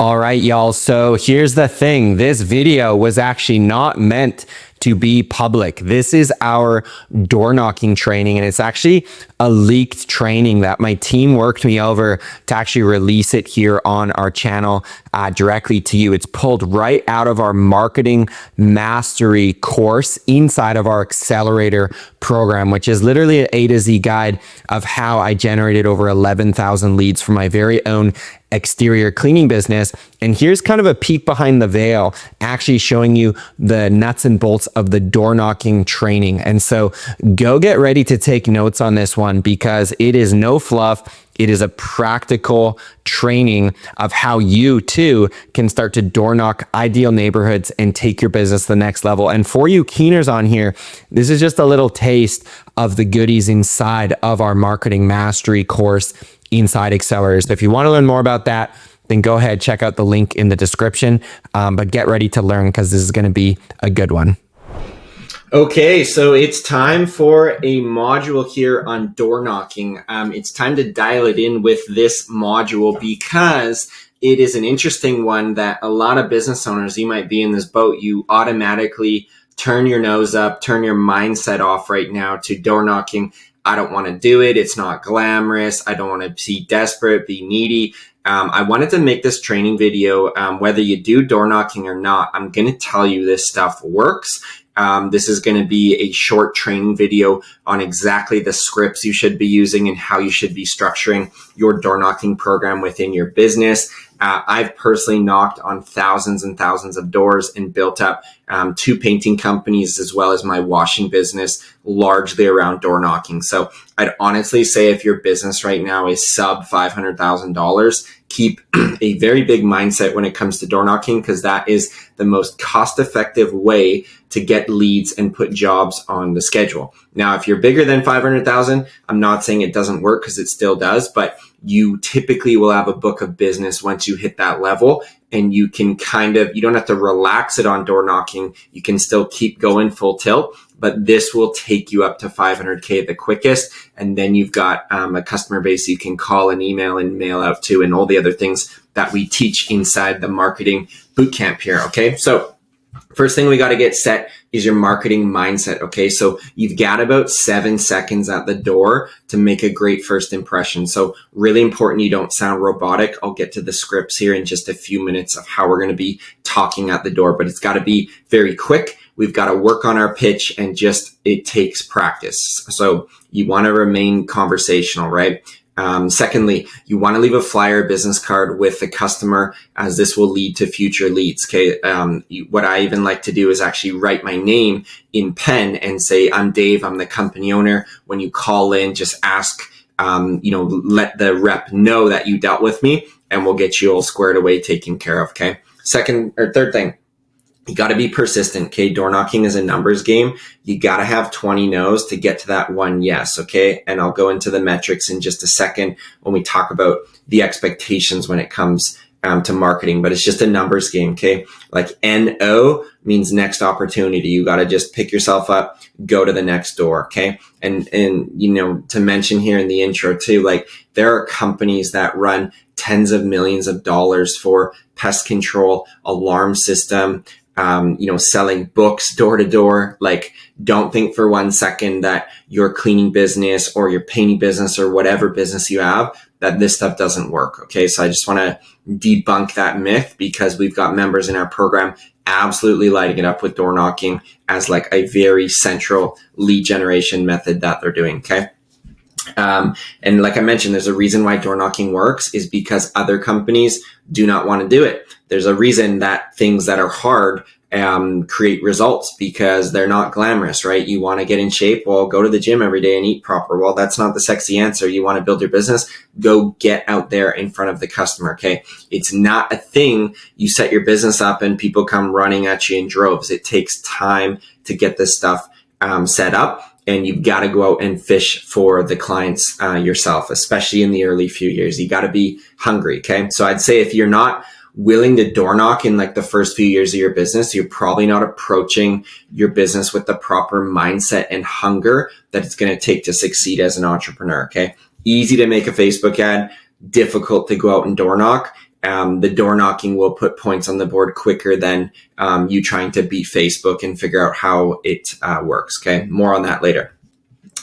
All right, y'all. So here's the thing. This video was actually not meant to be public. This is our door knocking training, and it's actually a leaked training that my team worked me over to actually release it here on our channel directly to you. It's pulled right out of our marketing mastery course inside of our Accelerator program, which is literally an A to Z guide of how I generated over 11,000 leads for my very own exterior cleaning business. And here's kind of a peek behind the veil, actually showing you the nuts and bolts of the door knocking training. And so go get ready to take notes on this one, because it is no fluff. It is a practical training of how you too can start to door knock ideal neighborhoods and take your business to the next level. And for you keeners on here, this is just a little taste of the goodies inside of our marketing mastery course inside Accelerator. So if you want to learn more about that, then go ahead, check out the link in the description, but get ready to learn, because this is going to be a good one. Okay, so it's time for a module here on door knocking. It's time to dial it in with this module, because it is an interesting one that a lot of business owners, you might be in this boat, you automatically turn your nose up, turn your mindset off right now to door knocking. I don't want to do it. It's not glamorous. I don't want to be desperate, be needy. I wanted to make this training video, whether you do door knocking or not. I'm going to tell you this stuff works. This is going to be a short training video on exactly the scripts you should be using and how you should be structuring your door knocking program within your business. I've personally knocked on thousands and thousands of doors and built up 2 painting companies, as well as my washing business, largely around door knocking. So I'd honestly say if your business right now is sub $500,000, keep a very big mindset when it comes to door knocking, because that is the most cost-effective way to get leads and put jobs on the schedule. Now, if you're bigger than 500,000, I'm not saying it doesn't work, because it still does, but you typically will have a book of business once you hit that level, and you can you don't have to relax it on door knocking. You can still keep going full tilt, but this will take you up to 500K the quickest. And then you've got a customer base you can call and email and mail out to, and all the other things that we teach inside the marketing bootcamp here. Okay. So first thing we got to get set is your marketing mindset. Okay. So you've got about 7 seconds at the door to make a great first impression. So really important you don't sound robotic. I'll get to the scripts here in just a few minutes of how we're going to be talking at the door, but it's got to be very quick. We've got to work on our pitch, and it takes practice. So you want to remain conversational, right? Secondly, you want to leave a flyer, business card with the customer, as this will lead to future leads. Okay. What I even like to do is actually write my name in pen and say, I'm Dave, I'm the company owner. When you call in, just ask, let the rep know that you dealt with me, and we'll get you all squared away, taken care of. Okay. Third thing, you got to be persistent. Okay. Door knocking is a numbers game. You got to have 20 no's to get to that one yes. Okay. And I'll go into the metrics in just a second when we talk about the expectations when it comes to marketing, but it's just a numbers game. Okay. Like NO means next opportunity. You got to just pick yourself up, go to the next door. Okay. And, to mention here in the intro too, like there are companies that run tens of millions of dollars for pest control, alarm system, selling books door to door. Like, don't think for 1 second that your cleaning business or your painting business or whatever business you have, that this stuff doesn't work. Okay. So I just want to debunk that myth, because we've got members in our program absolutely lighting it up with door knocking as like a very central lead generation method that they're doing. Okay. And like I mentioned, there's a reason why door knocking works, is because other companies do not want to do it. There's a reason that things that are hard create results, because they're not glamorous, right? You want to get in shape? Well, go to the gym every day and eat proper. Well, that's not the sexy answer. You want to build your business? Go get out there in front of the customer. Okay. It's not a thing. You set your business up and people come running at you in droves. It takes time to get this stuff set up. And you've got to go out and fish for the clients yourself, especially in the early few years. You got to be hungry. Okay. So I'd say if you're not willing to door knock in like the first few years of your business, you're probably not approaching your business with the proper mindset and hunger that it's going to take to succeed as an entrepreneur. Okay. Easy to make a Facebook ad, difficult to go out and door knock. the door knocking will put points on the board quicker than you trying to beat Facebook and figure out how it works. Okay, more on that later.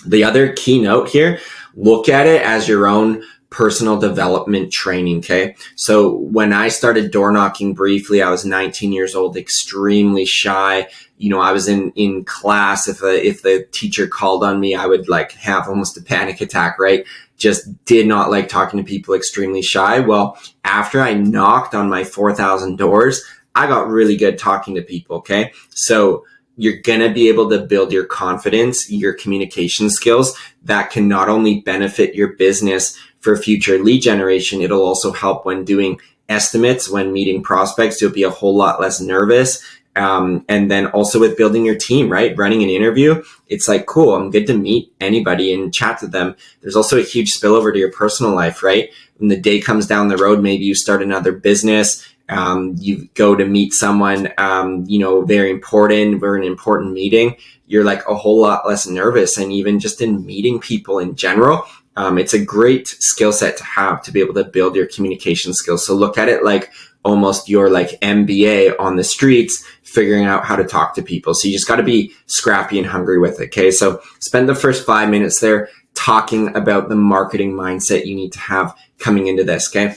The other keynote here, look at it as your own personal development training. Okay. So when I started door knocking briefly, I was 19 years old, extremely shy. I was in class. If the teacher called on me, I would like have almost a panic attack, right? Just did not like talking to people, extremely shy. Well, after I knocked on my 4,000 doors, I got really good talking to people. Okay. So you're going to be able to build your confidence, your communication skills that can not only benefit your business for future lead generation, it'll also help when doing estimates, when meeting prospects. You'll be a whole lot less nervous. And then also with building your team, right? Running an interview, it's like, cool, I'm good to meet anybody and chat to them. There's also a huge spillover to your personal life, right? When the day comes down the road, maybe you start another business, you go to meet someone, very important, we're in an important meeting. You're like a whole lot less nervous. And even just in meeting people in general, it's a great skill set to have to be able to build your communication skills. So look at it like almost your like MBA on the streets, figuring out how to talk to people. So you just got to be scrappy and hungry with it. Okay. So spend the first 5 minutes there talking about the marketing mindset you need to have coming into this. Okay.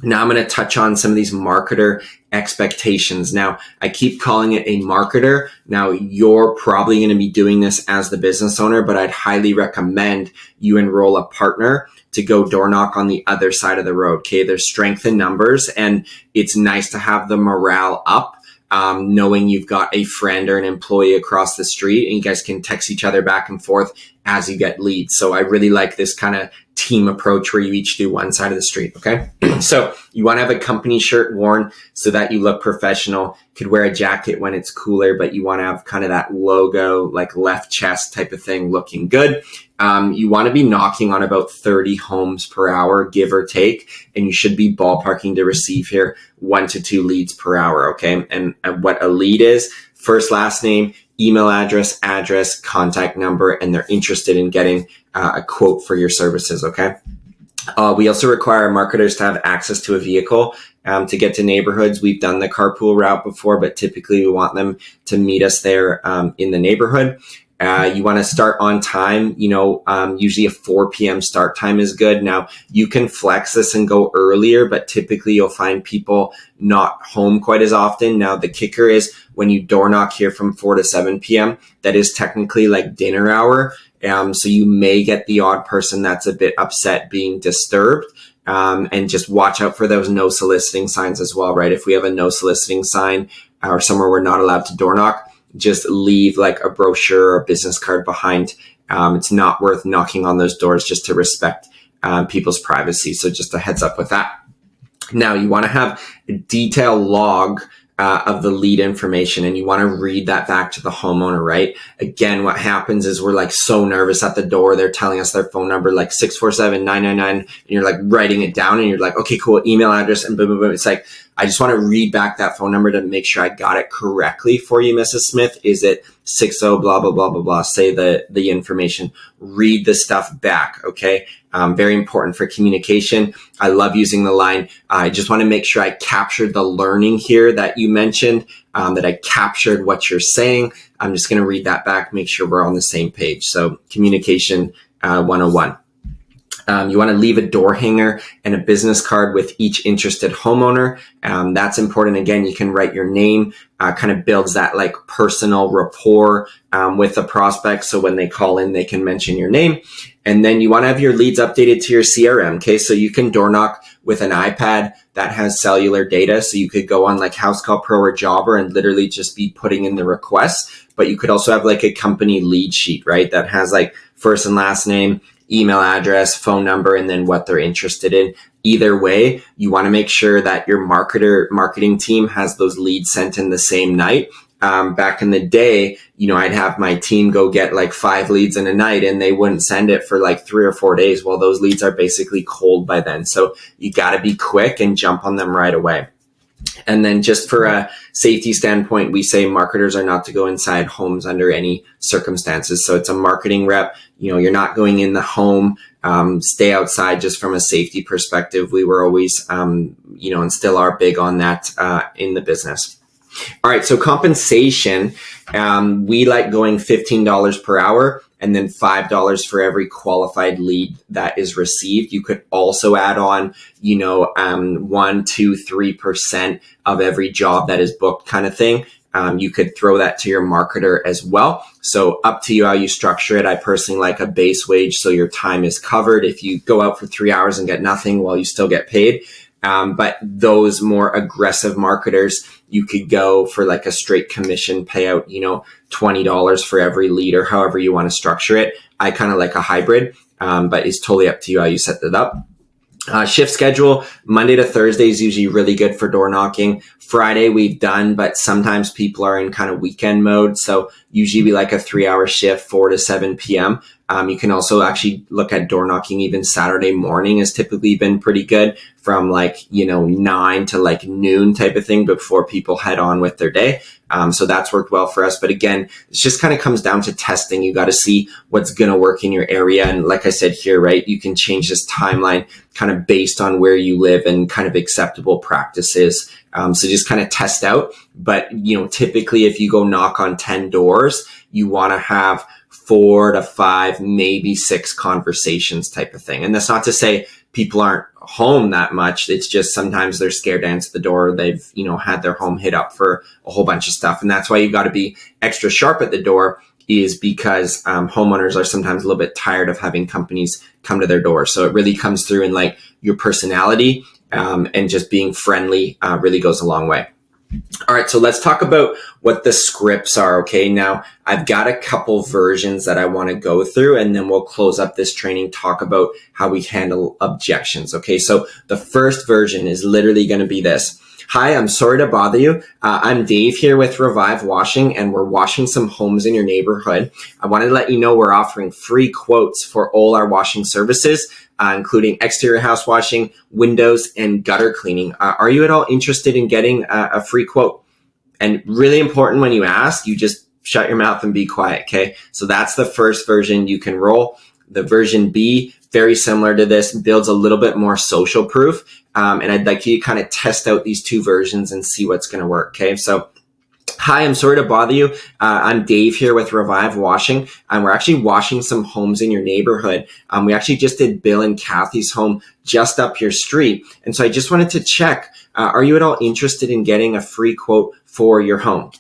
Now I'm going to touch on some of these marketer expectations. Now, I keep calling it a marketer. Now, you're probably going to be doing this as the business owner, but I'd highly recommend you enroll a partner to go door knock on the other side of the road. Okay, there's strength in numbers, and it's nice to have the morale up. Knowing you've got a friend or an employee across the street and you guys can text each other back and forth as you get leads. So I really like this kind of team approach where you each do one side of the street. Okay. So you want to have a company shirt worn so that you look professional. Could wear a jacket when it's cooler, but you want to have kind of that logo, like left chest type of thing looking good. You want to be knocking on about 30 homes per hour, give or take, and you should be ballparking to receive here 1 to 2 leads per hour. Okay. And what a lead is: first, last name, email address, contact number, and they're interested in getting a quote for your services. Okay. We also require marketers to have access to a vehicle to get to neighborhoods. We've done the carpool route before, but typically we want them to meet us there in the neighborhood. You want to start on time. Usually a 4 p.m. start time is good. Now, you can flex this and go earlier, but typically you'll find people not home quite as often. Now, the kicker is when you door knock here from 4 to 7 p.m., that is technically like dinner hour. So you may get the odd person that's a bit upset being disturbed. And just watch out for those no soliciting signs as well, right? If we have a no soliciting sign or somewhere we're not allowed to door knock, just leave like a brochure or a business card behind. It's not worth knocking on those doors just to respect people's privacy. So just a heads up with that. Now, you want to have a detailed log of the lead information, and you want to read that back to the homeowner, right? Again, what happens is we're like so nervous at the door. They're telling us their phone number, like 647-999, and you're like writing it down and you're like, okay, cool, email address, and boom, boom, boom. It's like, I just want to read back that phone number to make sure I got it correctly for you, Mrs. Smith. Is it 60 blah, blah, blah, blah, blah? Say the information, read the stuff back. Okay. Very important for communication. I love using the line. I just want to make sure I captured the learning here that you mentioned, that I captured what you're saying. I'm just going to read that back, make sure we're on the same page. So communication 101. You want to leave a door hanger and a business card with each interested homeowner. That's important. Again, you can write your name, kind of builds that like personal rapport with the prospect. So when they call in, they can mention your name. And then you want to have your leads updated to your CRM. Okay. So you can door knock with an iPad that has cellular data. So you could go on like House Call Pro or Jobber and literally just be putting in the requests. But you could also have like a company lead sheet, right? That has like first and last name, email address, phone number, and then what they're interested in. Either way, you want to make sure that your marketing team has those leads sent in the same night. Back in the day, I'd have my team go get like 5 leads in a night and they wouldn't send it for like 3 or 4 days. Well, those leads are basically cold by then. So you got to be quick and jump on them right away. And then just for a safety standpoint, we say marketers are not to go inside homes under any circumstances. So it's a marketing rep. You're not going in the home stay outside just from a safety perspective. We were always, and still are big on that in the business. All right, so compensation, we like going $15 per hour and then $5 for every qualified lead that is received. You could also add on, 1, 2, 3% of every job that is booked kind of thing. You could throw that to your marketer as well. So up to you how you structure it. I personally like a base wage so your time is covered. If you go out for 3 hours and get nothing, well, you still get paid. But those more aggressive marketers, you could go for like a straight commission payout, $20 for every lead or however you want to structure it. I kind of like a hybrid, but it's totally up to you how you set that up. Shift schedule, Monday to Thursday is usually really good for door knocking. Friday we've done, but sometimes people are in kind of weekend mode. So usually we like a 3-hour shift, 4 to 7 p.m. You can also actually look at door knocking. Even Saturday morning has typically been pretty good from 9 to noon type of thing before people head on with their day. So that's worked well for us. But again, it just kind of comes down to testing. You got to see what's going to work in your area. And like I said here, right, you can change this timeline kind of based on where you live and kind of acceptable practices. So just kind of test out. But, typically if you go knock on 10 doors, you want to have 4 to 5, maybe 6 conversations type of thing. And that's not to say people aren't home that much. It's just sometimes they're scared to answer the door. They've, had their home hit up for a whole bunch of stuff. And that's why you got to be extra sharp at the door, is because homeowners are sometimes a little bit tired of having companies come to their door. So it really comes through in your personality, and just being friendly really goes a long way. All right, so let's talk about what the scripts are. Okay, now I've got a couple versions that I want to go through, and then we'll close up this training, talk about how we handle objections. Okay, so the first version is literally going to be this. Hi, I'm sorry to bother you. I'm Dave here with Revive Washing, and we're washing some homes in your neighborhood. I wanted to let you know we're offering free quotes for all our washing services, including exterior house washing, windows, and gutter cleaning. Are you at all interested in getting a free quote? And really important, when you ask, you just shut your mouth and be quiet, okay? So that's the first version you can roll. The version B, very similar to this, builds a little bit more social proof. And I'd like you to kind of test out these two versions and see what's going to work, okay? So, hi, I'm sorry to bother you. I'm Dave here with Revive Washing, and we're actually washing some homes in your neighborhood. We actually just did Bill and Kathy's home just up your street. And so I just wanted to check, are you at all interested in getting a free quote for your home?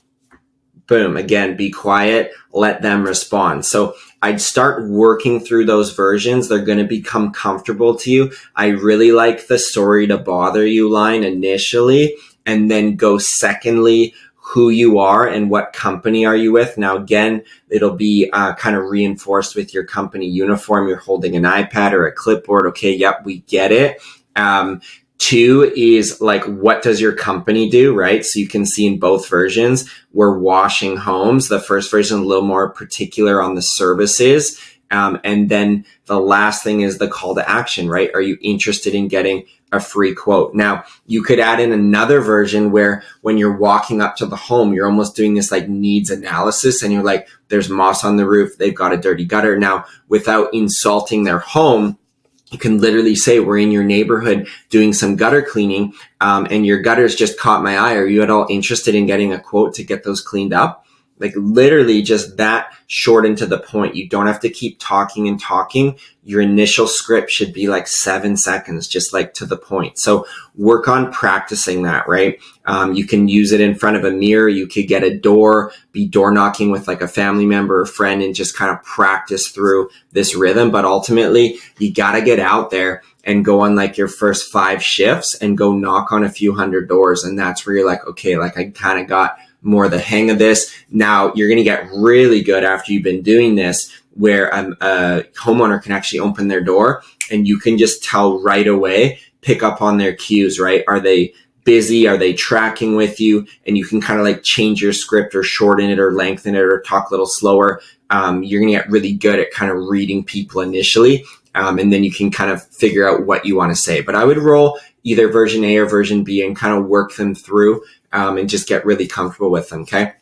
Boom. Again, be quiet, let them respond. So I'd start working through those versions. They're going to become comfortable to you. I really like the sorry to bother you line initially, and then go secondly, who you are and what company are you with. Now, again, it'll be kind of reinforced with your company uniform. You're holding an iPad or a clipboard. Okay, yep, we get it. 2 is what does your company do, right? So you can see in both versions, we're washing homes. The first version a little more particular on the services. And then the last thing is the call to action, right? Are you interested in getting a free quote? Now, you could add in another version where when you're walking up to the home, you're almost doing this needs analysis, and you're like, there's moss on the roof, they've got a dirty gutter. Now, without insulting their home, you can literally say, we're in your neighborhood doing some gutter cleaning, and your gutters just caught my eye. Are you at all interested in getting a quote to get those cleaned up? Literally just that short and to the point. You don't have to keep talking and talking. Your initial script should be 7 seconds, just to the point. So work on practicing that, right? You can use it in front of a mirror. You could get a door, be door knocking with a family member or friend, and just kind of practice through this rhythm. But ultimately, you got to get out there and go on your first 5 shifts and go knock on a few hundred doors. And that's where you're okay, I kind of got more the hang of this. Now you're going to get really good after you've been doing this, where a homeowner can actually open their door and you can just tell right away, pick up on their cues, right? Are they busy? Are they tracking with you? And you can kind of change your script or shorten it or lengthen it or talk a little slower. You're going to get really good at kind of reading people initially. And then you can kind of figure out what you want to say. But I would roll either version A or version B and kind of work them through, and just get really comfortable with them. Okay.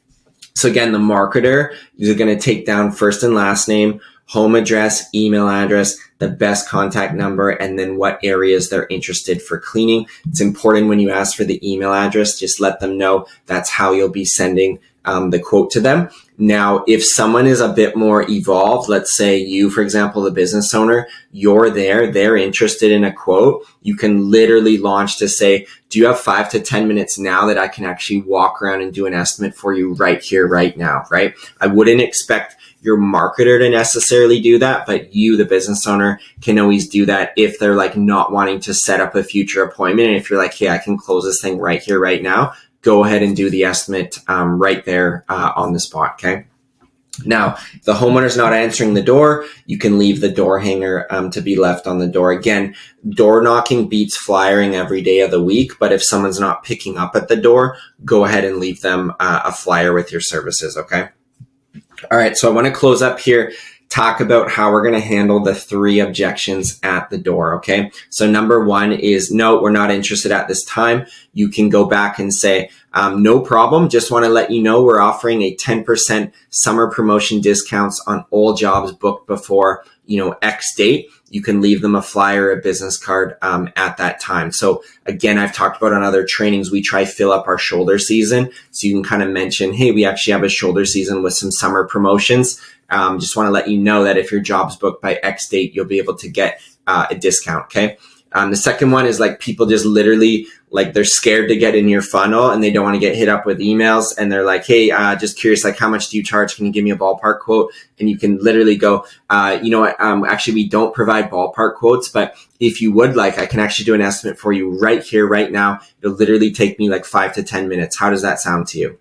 So again, the marketer is going to take down first and last name, home address, email address, the best contact number, and then what areas they're interested for cleaning. It's important when you ask for the email address, just let them know that's how you'll be sending the quote to them. Now, if someone is a bit more evolved, let's say you, for example, the business owner, you're there, they're interested in a quote, you can literally launch to say, do you have 5 to 10 minutes now that I can actually walk around and do an estimate for you right here, right now, right? I wouldn't expect your marketer to necessarily do that, but you, the business owner, can always do that if they're like not wanting to set up a future appointment. And if you're like, hey, I can close this thing right here, right now, go ahead and do the estimate right there on the spot, okay? Now, if the homeowner's not answering the door, you can leave the door hanger to be left on the door. Again, door knocking beats flyering every day of the week, but if someone's not picking up at the door, go ahead and leave them a flyer with your services, okay? All right, so I want to close up here, talk about how we're going to handle the 3 objections at the door, okay? So number 1 is, no, we're not interested at this time. You can go back and say, no problem. Just want to let you know we're offering a 10% summer promotion discounts on all jobs booked before, X date. You can leave them a flyer, a business card at that time. So again, I've talked about on other trainings, we try fill up our shoulder season. So you can kind of mention, hey, we actually have a shoulder season with some summer promotions. Just want to let you know that if your job's booked by X date, you'll be able to get a discount, okay? The second one is like people just literally like they're scared to get in your funnel and they don't want to get hit up with emails. And they're like, hey, just curious, like how much do you charge? Can you give me a ballpark quote? And you can literally go, you know what? Actually, we don't provide ballpark quotes, but if you would like, I can actually do an estimate for you right here, right now. It'll literally take me like 5 to 10 minutes. How does that sound to you?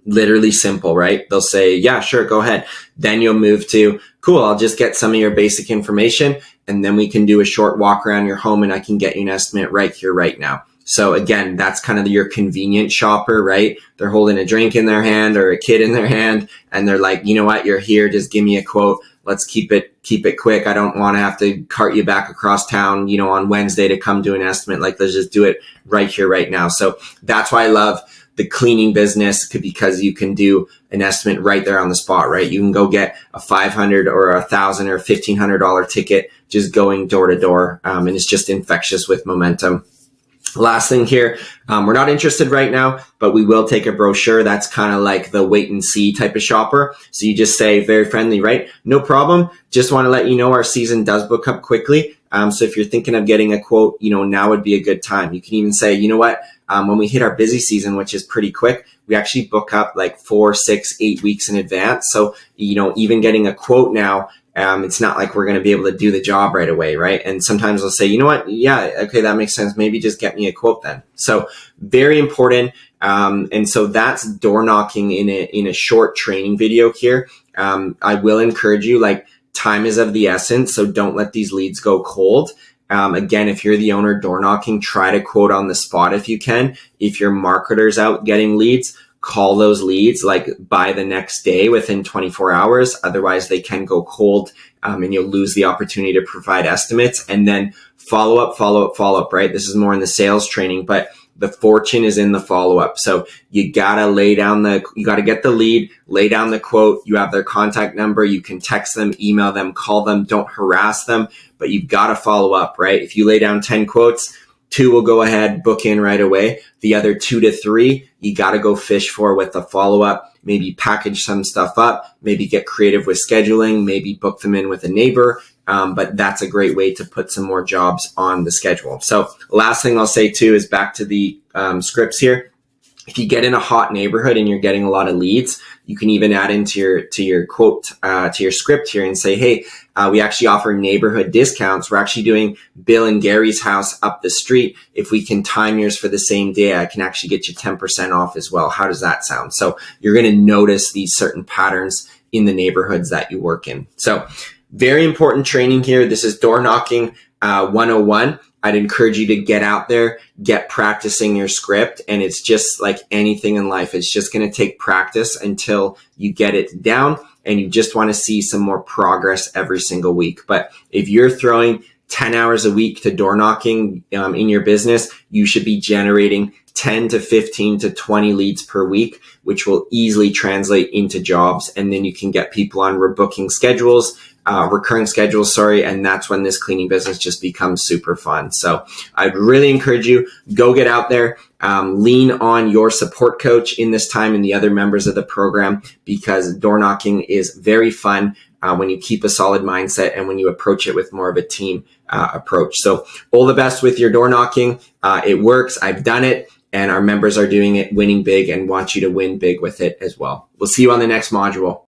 Literally simple, right? They'll say, yeah, sure, go ahead. Then you'll move to, cool, I'll just get some of your basic information and then we can do a short walk around your home and I can get you an estimate right here, right now. So again, that's kind of your convenient shopper, right? They're holding a drink in their hand or a kid in their hand and they're like, you know what, you're here, just give me a quote. Let's keep it quick. I don't want to have to cart you back across town, on Wednesday to come do an estimate. Like, let's just do it right here, right now. So that's why I love the cleaning business, because you can do an estimate right there on the spot, right? You can go get a $500 or a $1,000 or $1,500 ticket just going door to door. And it's just infectious with momentum. Last thing here, we're not interested right now, but we will take a brochure. That's kind of like the wait and see type of shopper. So you just say very friendly, right? No problem. Just want to let you know our season does book up quickly. So if you're thinking of getting a quote, now would be a good time. You can even say, you know what? When we hit our busy season, which is pretty quick, we actually book up like 4, 6, 8 weeks in advance. So, even getting a quote now, it's not like we're going to be able to do the job right away, right? And sometimes they'll say, you know what? Yeah, okay, that makes sense. Maybe just get me a quote then. So very important. And so that's door knocking in a short training video here. I will encourage you, like, time is of the essence. So don't let these leads go cold. Again, if you're the owner door knocking, try to quote on the spot if you can. If your marketer's out getting leads, call those leads like by the next day within 24 hours. Otherwise, they can go cold and you'll lose the opportunity to provide estimates. And then follow up, right? This is more in the sales training, but the fortune is in the follow-up. So you gotta you gotta get the lead, lay down the quote. You have their contact number. You can text them, email them, call them. Don't harass them, but you've got to follow up, right? If you lay down 10 quotes, 2 will go ahead, book in right away. The other 2 to 3, you got to go fish for with the follow-up. Maybe package some stuff up, maybe get creative with scheduling, maybe book them in with a neighbor. But that's a great way to put some more jobs on the schedule. So last thing I'll say too is back to the scripts here. If you get in a hot neighborhood and you're getting a lot of leads, you can even add into your quote, to your script here and say, hey, we actually offer neighborhood discounts. We're actually doing Bill and Gary's house up the street. If we can time yours for the same day, I can actually get you 10% off as well. How does that sound? So you're going to notice these certain patterns in the neighborhoods that you work in. So very important training here. This is door knocking 101. I'd encourage you to get out there, get practicing your script. And it's just like anything in life. It's just going to take practice until you get it down and you just want to see some more progress every single week. But if you're throwing 10 hours a week to door knocking in your business, you should be generating 10 to 15 to 20 leads per week, which will easily translate into jobs. And then you can get people on rebooking schedules. recurring schedules, and that's when this cleaning business just becomes super fun. So I'd really encourage you, go get out there, lean on your support coach in this time and the other members of the program, because door knocking is very fun when you keep a solid mindset and when you approach it with more of a team approach. So all the best with your door knocking. It works. I've done it, and our members are doing it, winning big, and want you to win big with it as well. We'll see you on the next module.